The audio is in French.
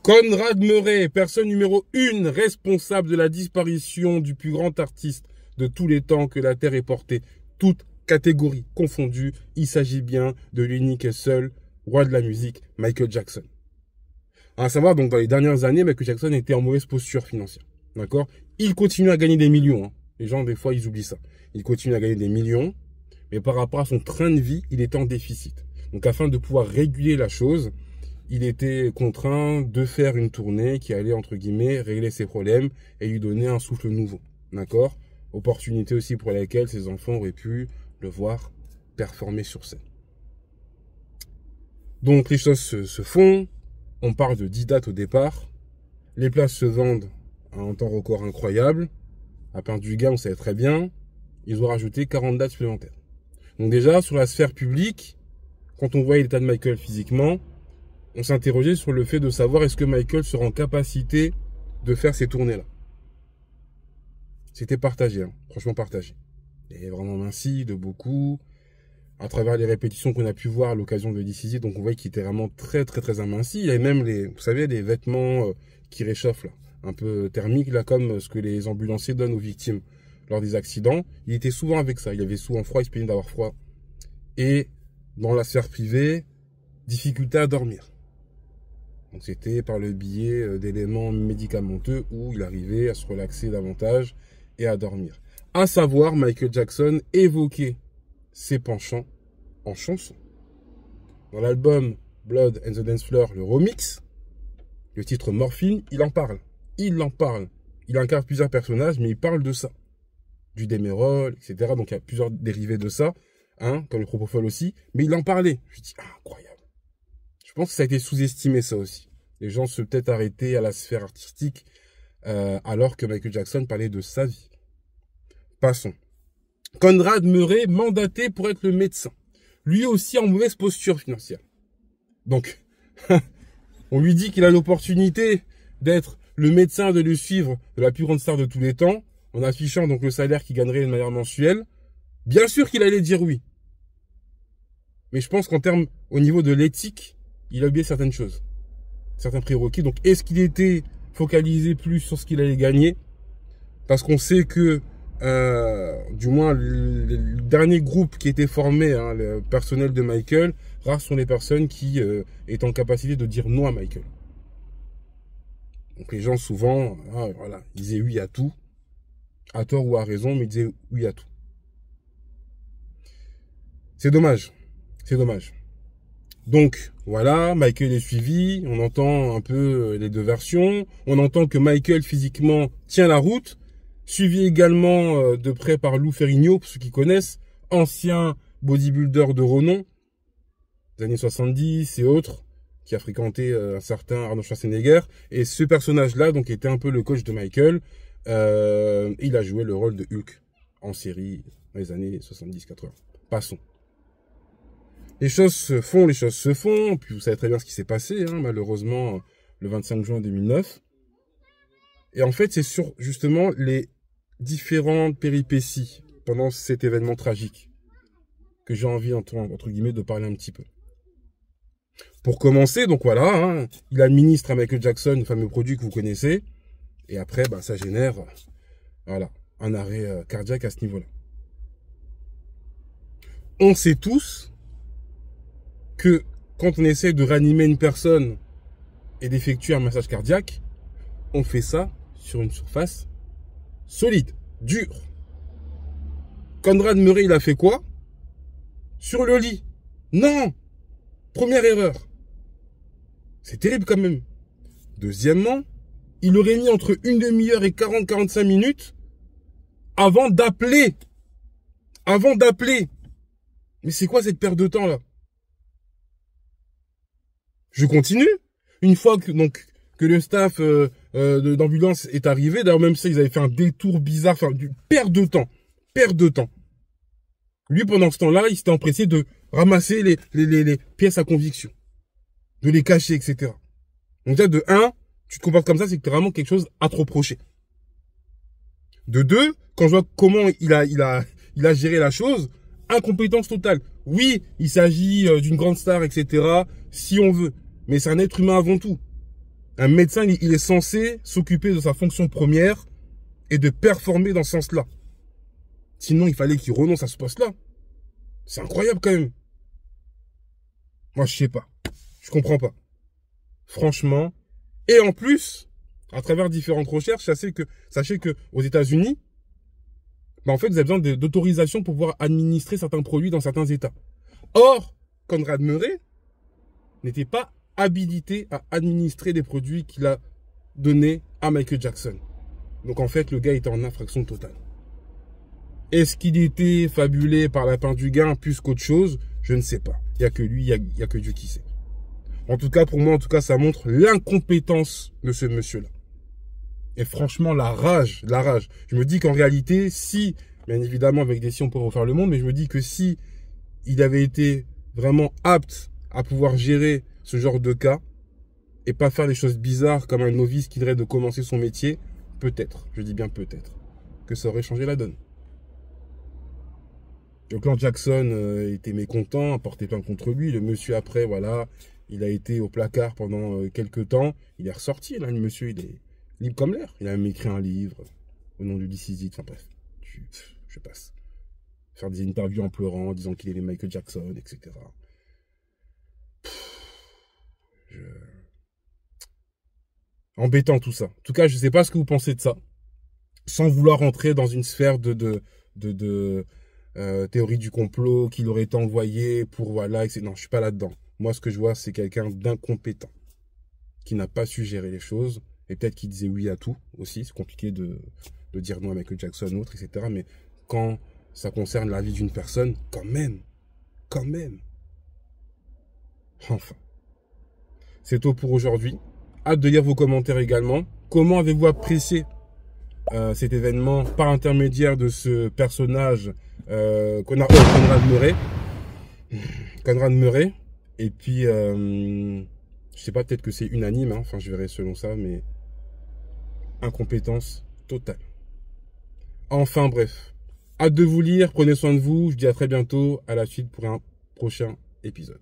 Conrad Murray, personne numéro 1 responsable de la disparition du plus grand artiste de tous les temps que la Terre ait porté, toutes catégories confondues. Il s'agit bien de l'unique et seul roi de la musique, Michael Jackson. À savoir, donc, dans les dernières années, Michael Jackson était en mauvaise posture financière. D'accord? Il continue à gagner des millions. Hein. Les gens, des fois, ils oublient ça. Il continue à gagner des millions, mais par rapport à son train de vie, il était en déficit. Donc, afin de pouvoir réguler la chose, il était contraint de faire une tournée qui allait, entre guillemets, régler ses problèmes et lui donner un souffle nouveau. D'accord? Opportunité aussi pour laquelle ses enfants auraient pu le voir performer sur scène. Donc, les choses se font. On parle de 10 dates au départ. Les places se vendent à un temps record incroyable. À part du gars, on savait très bien. Ils ont rajouté 40 dates supplémentaires. Donc déjà, sur la sphère publique, quand on voyait l'état de Michael physiquement, on s'interrogeait sur le fait de savoir est-ce que Michael sera en capacité de faire ces tournées-là. C'était partagé, hein, franchement partagé. Il est vraiment minci de beaucoup. À travers les répétitions qu'on a pu voir à l'occasion de This Is It, donc on voit qu'il était vraiment très aminci. Il y avait même vous savez, les vêtements qui réchauffent là, un peu thermiques là, comme ce que les ambulanciers donnent aux victimes lors des accidents. Il était souvent avec ça. Il avait souvent froid, il se plaignait d'avoir froid. Et dans la sphère privée, difficulté à dormir. Donc c'était par le biais d'éléments médicamenteux où il arrivait à se relaxer davantage et à dormir. À savoir, Michael Jackson évoquait ses penchants en chanson. Dans l'album Blood and the Dance Floor, le remix, le titre Morphine, il en parle. Il en parle. Il incarne plusieurs personnages, mais il parle de ça. Du Demerol, etc. Donc il y a plusieurs dérivés de ça, hein, comme le Propofol aussi. Mais il en parlait. Je dis, incroyable. Je pense que ça a été sous-estimé, ça aussi. Les gens se peut-être arrêtés à la sphère artistique, alors que Michael Jackson parlait de sa vie. Passons. Conrad Murray, mandaté pour être le médecin. Lui aussi en mauvaise posture financière. Donc, on lui dit qu'il a l'opportunité d'être le médecin de le suivre de la plus grande star de tous les temps, en affichant donc le salaire qu'il gagnerait de manière mensuelle. Bien sûr qu'il allait dire oui. Mais je pense qu'en termes, au niveau de l'éthique, il a oublié certaines choses. Certains prérequis. Donc, est-ce qu'il était focalisé plus sur ce qu'il allait gagner? Parce qu'on sait que, du moins, le dernier groupe qui était formé, hein, le personnel de Michael, rares sont les personnes qui est en capacité de dire non à Michael. Donc, les gens, souvent, voilà, ils disaient oui à tout. À tort ou à raison, mais ils disaient oui à tout. C'est dommage. C'est dommage. Donc, voilà, Michael est suivi. On entend un peu les deux versions. On entend que Michael, physiquement, tient la route. Suivi également de près par Lou Ferrigno, pour ceux qui connaissent. Ancien bodybuilder de renom, des années 70 et autres, qui a fréquenté un certain Arnold Schwarzenegger. Et ce personnage-là, donc, était un peu le coach de Michael. Il a joué le rôle de Hulk en série dans les années 70-80. Passons. Les choses se font, les choses se font. Puis vous savez très bien ce qui s'est passé, hein, malheureusement, le 25 juin 2009. Et en fait, c'est sur justement les différentes péripéties pendant cet événement tragique que j'ai envie, entre guillemets, de parler un petit peu. Pour commencer, donc voilà, hein, il administre à Michael Jackson le fameux produit que vous connaissez. Et après, bah, ça génère voilà, un arrêt cardiaque à ce niveau-là. On sait tous que quand on essaie de réanimer une personne et d'effectuer un massage cardiaque, on fait ça sur une surface solide, dure. Conrad Murray, il a fait quoi? Sur le lit. Non! Première erreur. C'est terrible quand même. Deuxièmement, il aurait mis entre une demi-heure et 40-45 minutes avant d'appeler. Avant d'appeler. Mais c'est quoi cette perte de temps là? Je continue. Une fois que, donc, que le staff d'ambulance est arrivé, d'ailleurs même ça, ils avaient fait un détour bizarre, enfin, du perte de temps. Perte de temps. Lui, pendant ce temps-là, il s'était empressé de ramasser les pièces à conviction. De les cacher, etc. Donc déjà, de 1, tu te comportes comme ça, c'est que tu as vraiment quelque chose à te reprocher. De 2, quand je vois comment il a géré la chose, incompétence totale. Oui, il s'agit d'une grande star, etc. Si on veut. Mais c'est un être humain avant tout. Un médecin, il est censé s'occuper de sa fonction première et de performer dans ce sens-là. Sinon, il fallait qu'il renonce à ce poste-là. C'est incroyable quand même. Moi, je sais pas. Je comprends pas. Franchement. Et en plus, à travers différentes recherches, sachez que aux États-Unis, en fait, vous avez besoin d'autorisation pour pouvoir administrer certains produits dans certains États. Or, Conrad Murray n'était pas habilité à administrer des produits qu'il a donnés à Michael Jackson. Donc en fait, le gars était en infraction totale. Est-ce qu'il était fabulé par la part du gain plus qu'autre chose? Je ne sais pas. Il n'y a que lui, il y a que Dieu qui sait. En tout cas, pour moi, ça montre l'incompétence de ce monsieur-là. Et franchement, la rage. Je me dis qu'en réalité, si, bien évidemment, avec des si on pourrait refaire le monde, mais je me dis que si il avait été vraiment apte à pouvoir gérer ce genre de cas et pas faire des choses bizarres comme un novice qui dirait de commencer son métier, peut-être, je dis bien peut-être, que ça aurait changé la donne. Le clan Jackson était mécontent, a porté plainte contre lui. Le monsieur après, voilà, il a été au placard pendant quelques temps. Il est ressorti, là, le monsieur, il est libre comme l'air. Il a même écrit un livre au nom du DCZ. Enfin bref, je passe. Faire des interviews en pleurant, en disant qu'il est Michael Jackson, etc. Embêtant tout ça. En tout cas, je ne sais pas ce que vous pensez de ça. Sans vouloir rentrer dans une sphère de théorie du complot qu'il aurait été envoyé pour voilà, etc. Non, je suis pas là-dedans. Moi, ce que je vois, c'est quelqu'un d'incompétent qui n'a pas su gérer les choses et peut-être qu'il disait oui à tout aussi. C'est compliqué de dire non à Michael Jackson ou autre, etc. Mais quand ça concerne la vie d'une personne, quand même. Enfin. C'est tout pour aujourd'hui. Hâte de lire vos commentaires également. Comment avez-vous apprécié cet événement par intermédiaire de ce personnage Conrad Murray. Conrad Murray. Et puis, je sais pas, peut-être que c'est unanime, hein, enfin je verrai selon ça, mais incompétence totale. Enfin bref, hâte de vous lire, prenez soin de vous, je dis à très bientôt, à la suite pour un prochain épisode.